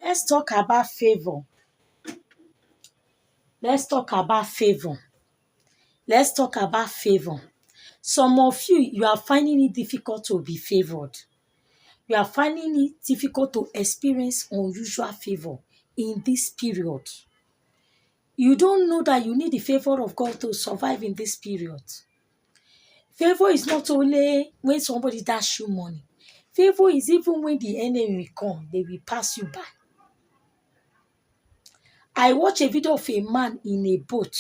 Let's talk about favor. Let's talk about favor. Let's talk about favor. Some of you are finding it difficult to be favored. You are finding it difficult to experience unusual favor in this period. You don't know that you need the favor of God to survive in this period. Favor is not only when somebody dash you money. Favor is even when the enemy will come, they will pass you by. I watched a video of a man in a boat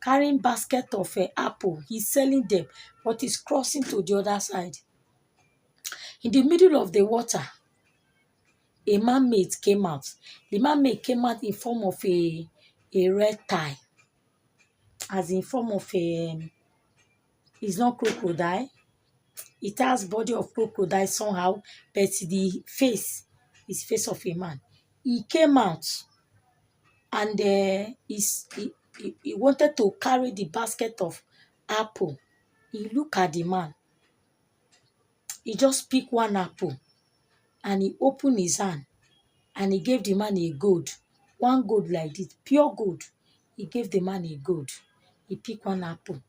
carrying basket of apple. He's selling them, but he's crossing to the other side. In the middle of the water, a mermaid came out. The mermaid came out in form of a red tie, as in form of a, it's not crocodile. It has body of crocodile somehow, but the face is face of a man. He came out and he wanted to carry the basket of apple. He looked at the man. He just picked one apple and he opened his hand and he gave the man a gold. One gold like this, pure gold. He gave the man a gold. He picked one apple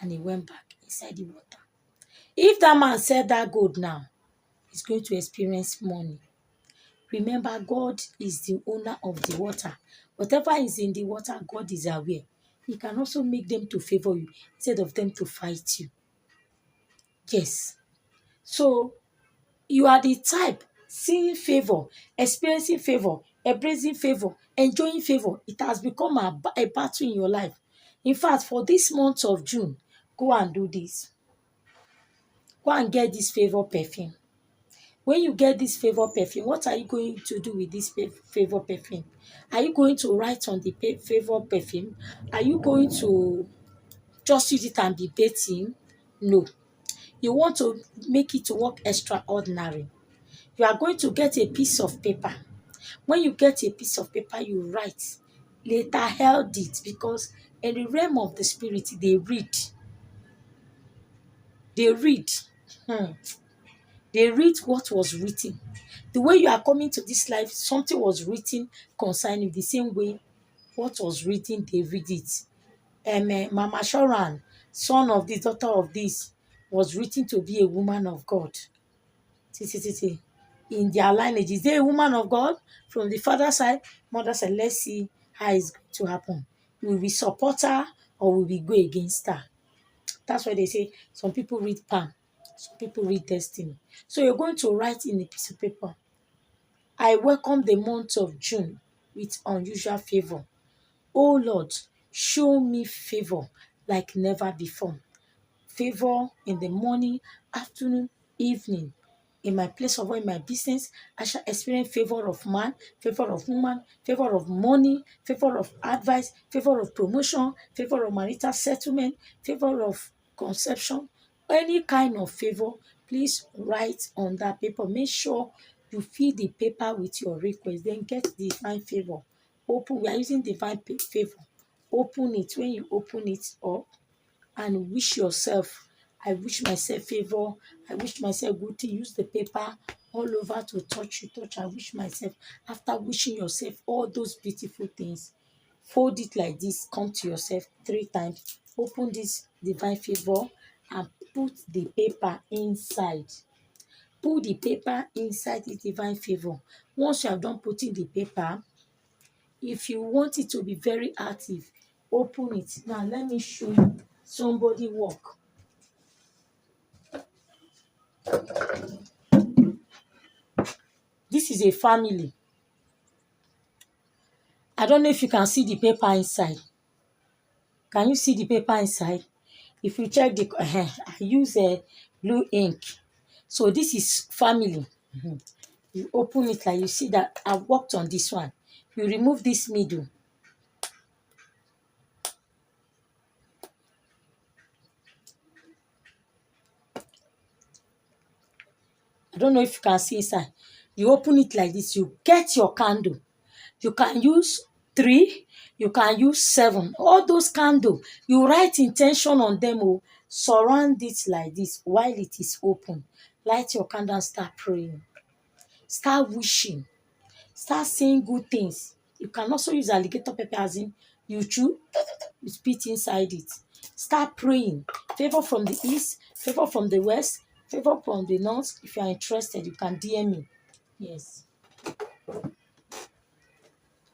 and he went back inside the water. If that man said that gold now, he's going to experience money. Remember, God is the owner of the water. Whatever is in the water, God is aware. He can also make them to favor you instead of them to fight you. Yes. So, you are the type seeing favor, experiencing favor, embracing favor, enjoying favor. It has become a battle in your life. In fact, for this month of June, go and do this. Go and get this favor perfume. When you get this favor perfume, what are you going to do with this favor perfume? Are you going to write on the favor perfume? Are you going to just use it and be bathing? No. You want to make it to work extraordinary. You are going to get a piece of paper. When you get a piece of paper, you write. Later held it, because in the realm of the spirit, they read. They read. They read what was written. The way you are coming to this life, something was written concerning the same way what was written, they read it. Mama Shoran, son of this, daughter of this, was written to be a woman of God. In their lineage, is there a woman of God? From the father side, mother side, let's see how it's going to happen. Will we support her or will we go against her? That's why they say some people read palm, some people read destiny. So you're going to write in a piece of paper, I welcome the month of June with unusual favor. Oh Lord, show me favor like never before. Favor in the morning, afternoon, evening. In my place of work, in my business, I shall experience favor of man, favor of woman, favor of money, favor of advice, favor of promotion, favor of marital settlement, favor of conception. Any kind of favor, please write on that paper. Make sure you fill the paper with your request. Then get divine favor. Open. We are using divine favor. Open it. When you open it up, and wish yourself, I wish myself favor, I wish myself good thing. Use the paper all over to touch you, touch. I wish myself. After wishing yourself all those beautiful things, fold it like this, come to yourself 3 times, open this divine favor and put the paper inside. Put the paper inside the divine favor. Once you have done putting the paper, if you want it to be very active, open it. Now let me show you somebody work. This is a family. I don't know if you can see the paper inside. Can you see the paper inside? If you check the, I use a blue ink. So this is family. You open it like you see that I've worked on this one. You remove this middle. I don't know if you can see inside. You open it like this. You get your candle. You can use 3. You can use 7. All those candles, you write intention on them. Surround it like this while it is open. Light your candle and start praying. Start wishing. Start saying good things. You can also use alligator pepper as in you chew, you spit inside it. Start praying. Favor from the east, favor from the west, favor from the north. If you are interested, you can DM me. Yes.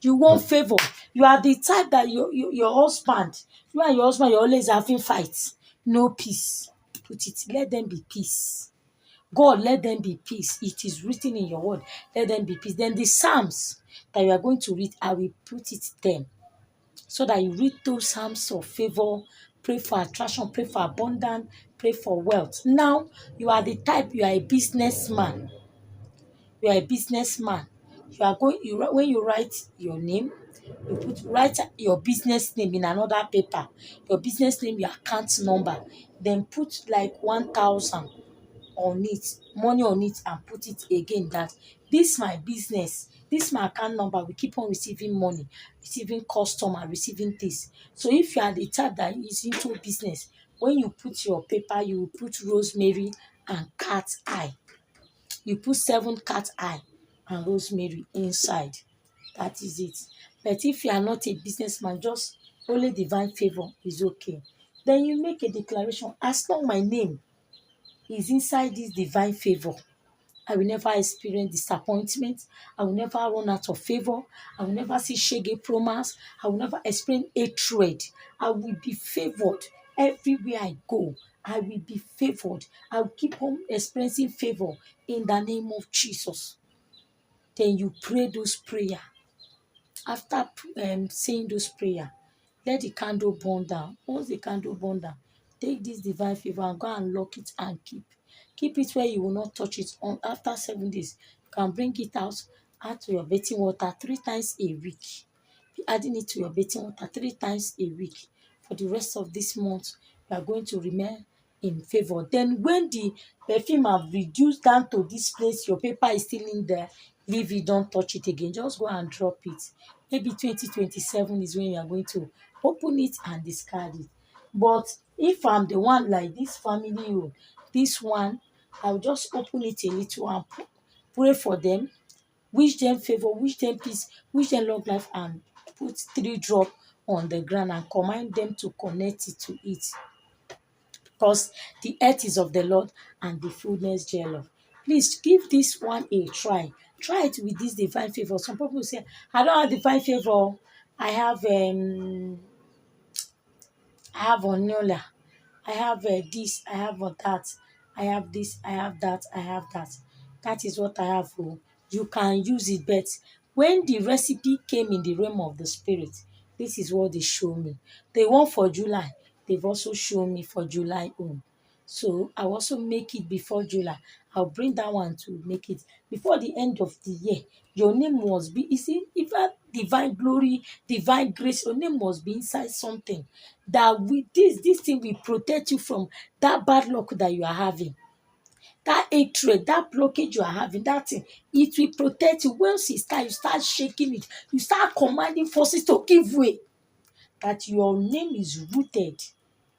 You want favor. You are the type that your husband, you and your husband, you're always having fights. No peace. Put it. Let them be peace. God, let them be peace. It is written in your word. Let them be peace. Then the Psalms that you are going to read, I will put it there so that you read those Psalms of favor, pray for attraction, pray for abundance, pray for wealth. Now, you are the type, you are a businessman. You are a businessman. You are going, when you write your name, you write your business name in another paper, your business name, your account number, then put like 1,000 on it, money on it, and put it again that this my business, this my account number, we keep on receiving money, receiving customer, receiving this. So if you are the type that is into business, when you put your paper, you will put rosemary and cat eye. You put 7 cat eye and rosemary inside. That is it. But if you are not a businessman, just only divine favor is okay. Then you make a declaration. As long my name is inside this divine favor, I will never experience disappointment. I will never run out of favor. I will never see shege promise. I will never experience hatred. I will be favored everywhere I go. I will be favored. I will keep on experiencing favor in the name of Jesus. Then you pray those prayer. After saying those prayer, let the candle burn down. Once the candle burn down, take this divine favor and go and lock it and keep it where you will not touch it. On after 7 days, you can bring it out, add to your bathing water 3 times a week. Be adding it to your bathing water 3 times a week. For the rest of this month, you are going to remain in favor. Then when the perfume have reduced down to this place, your paper is still in there, leave it, don't touch it again. Just go and drop it. Maybe 2027 is when you are going to open it and discard it. But if I'm the one like this family, this one, I'll just open it a little and pray for them, wish them favor, wish them peace, wish them long life, and put 3 drops on the ground and command them to connect it to it. Because the earth is of the Lord and the fullness thereof. Please give this one a try. Try it with this divine favor. Some people say, I don't have divine favor. I have Onyola. I have this, I have that, I have this, I have that, I have that. That is what I have. Oh. You can use it, but when the recipe came in the realm of the spirit, this is what they show me. The one for July, they've also shown me for July own. So I'll also make it before July. I'll bring that one to make it before the end of the year. Your name must be, you see, if that divine glory, divine grace, your name must be inside something that with this thing will protect you from that bad luck that you are having. That hatred, that blockage you are having, that thing, it will protect you. Once you start shaking it, you start commanding forces to give way. That your name is rooted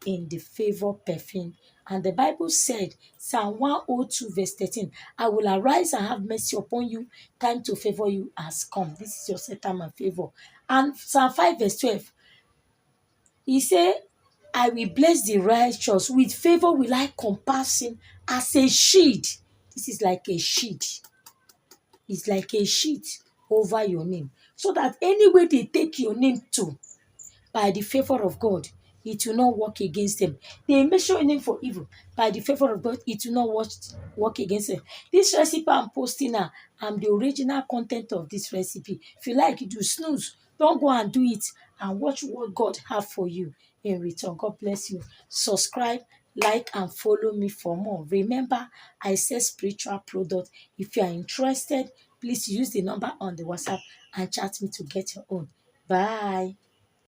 in the favor perfume. And the Bible said, Psalm 102, verse 13, I will arise and have mercy upon you. Time to favor you has come. This is your set time and favor. And Psalm 5, verse 12, he said, I will bless the righteous. With favor will I compass him as a shield. This is like a shield. It's like a sheet over your name. So that anywhere they take your name to, by the favor of God, it will not work against them. They mention your name for evil. By the favor of God, it will not work against them. This recipe I'm posting now, I'm the original content of this recipe. If you like it, you snooze. Don't go and do it and watch what God have for you in return. God bless you. Subscribe, like, and follow me for more. Remember, I sell spiritual product. If you are interested, please use the number on the WhatsApp and chat me to get your own. Bye.